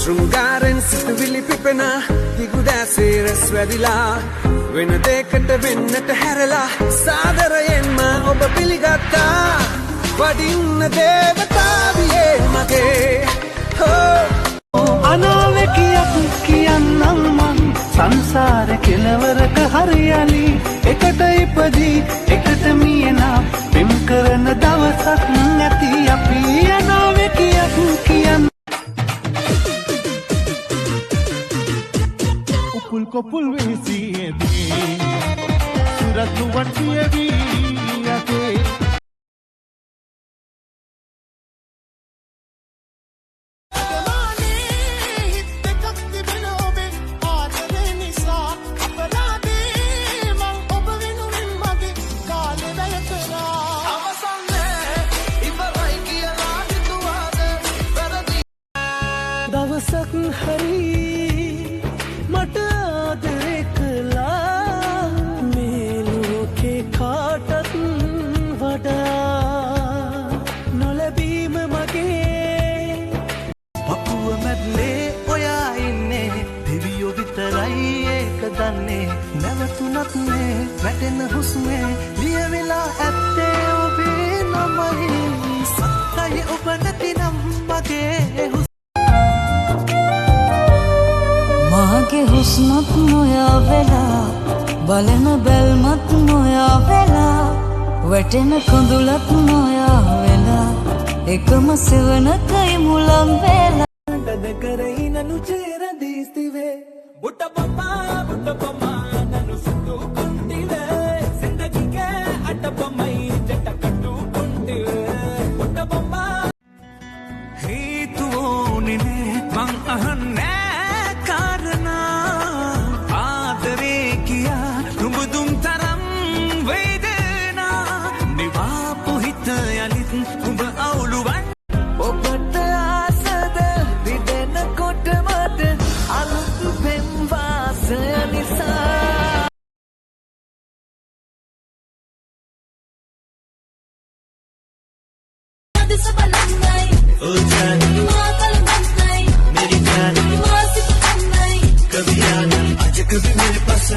Shrungaren සිතුවිලි පිපෙන දිගුදැසේ රැස් වැදිලා වෙන දෙයකට වෙන්නට හැරලා සාදරයෙන්ම ඔබ පිළිගත්තා වඩින්න දේවතාවියේ මගේ අනාවැකියක් කියන්නම් මං සංසාර කෙලවරක හරියලි එකට ඉපදී එකට මියනා පෙම් කරන දවසක් නැති අපි අනාවැකියක් කියන්න උපුල් කොපුල් වෙසියේදී සුරත් වටියේදී යතේ දවසක් හරි මට ආදරේ කළා මේ ලෝකේ කාටත් වඩා නොලැබීම මගේ පපුව මැද්ලේ ඔයා ඉන්නේ දෙවියෝ විතරයි ඒක දන්නේ නැවතුනත් මේ වැටෙන හුස්මේ ලියවිලා ඇත්තේ ඔබේ නමයි සත්තයි ඔබ නැතිනම් මගේ මාගේ හුස්මත් නොයා වෙලා බලන බැල්මත් නොයා වෙලා වැටෙන කඳුලත් නොයා වෙලා එකම සෙවණකයි මුලම් වෙලා දද කරයි නනු චේරදීස්තිවේ බුට පොමා නනු සුදු කුන්දිවේ සින්දගිගේ අට පොමයි ජටකටු කුන්දිවේ බුට පොමා හේතුෝනේ මං අහන්නේ कभी मेरे पास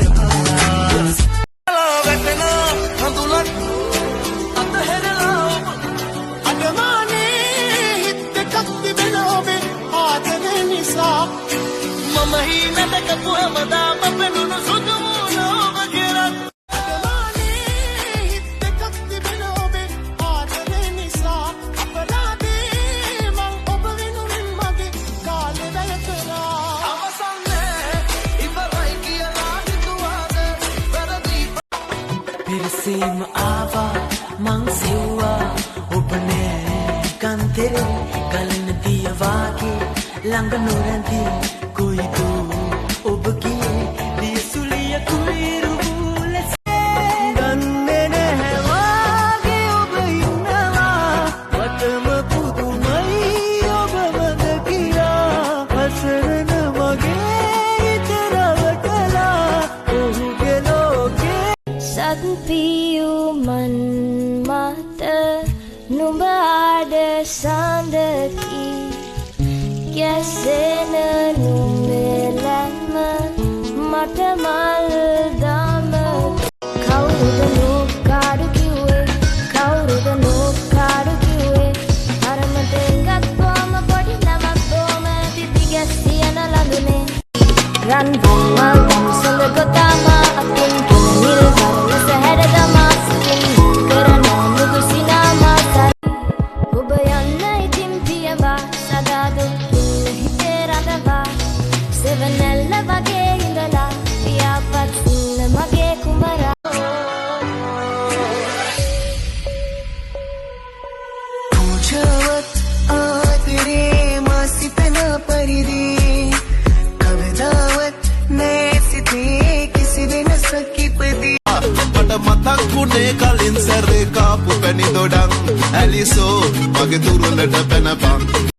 පිරිසීම ආවා මං සිව්වා ඔබ නෑ කන්තරේ ගලන දිය වාගේ ළඟ නොරැඳී කුයිදු ඔබ ගියේ දියසුලිය කුයිරු ලෙස ගන්නේ නැහැ වාගේ ඔබ ඉන්නවා වටම පුදුමයි ඔබ මද කියා හසරන මගේ ඉතරවටලා ඔහුගේ ලෝකේ සත්පියුමන් මත නුඹ ආඩ සඳකි ගැසෙන නුඹලම මට මල් දම කවුරුද නෝකාඩු කිව්වේ කවුරුද නෝකාඩු කිව්වේ අරමතෙන්ගත් බොම පොඩි නමක් බොම තිති ගැස්සියන ළඟනේ රන් බොමල් සඳ ගොතාම අපින් නිල් වරලස හැඩදමා සිතින් කරන නුදු සිනාමා ඔබ යන්න ඉතින් පියවා සදා දුක්කින් හිතේ රඳවා සෙවනැල්ල වගේ ඉඳලා පියාපත් සින්න මගේ කුමරා पूछवत आदरे मासितन परिदे कवदावत नैसी थे किसी दिन सकी पदी මට මතක් වුණේ කලින් සැරේ කාපු පැණි දොඩම් ඇලිසෝ මගේ දුරලට පැනපන්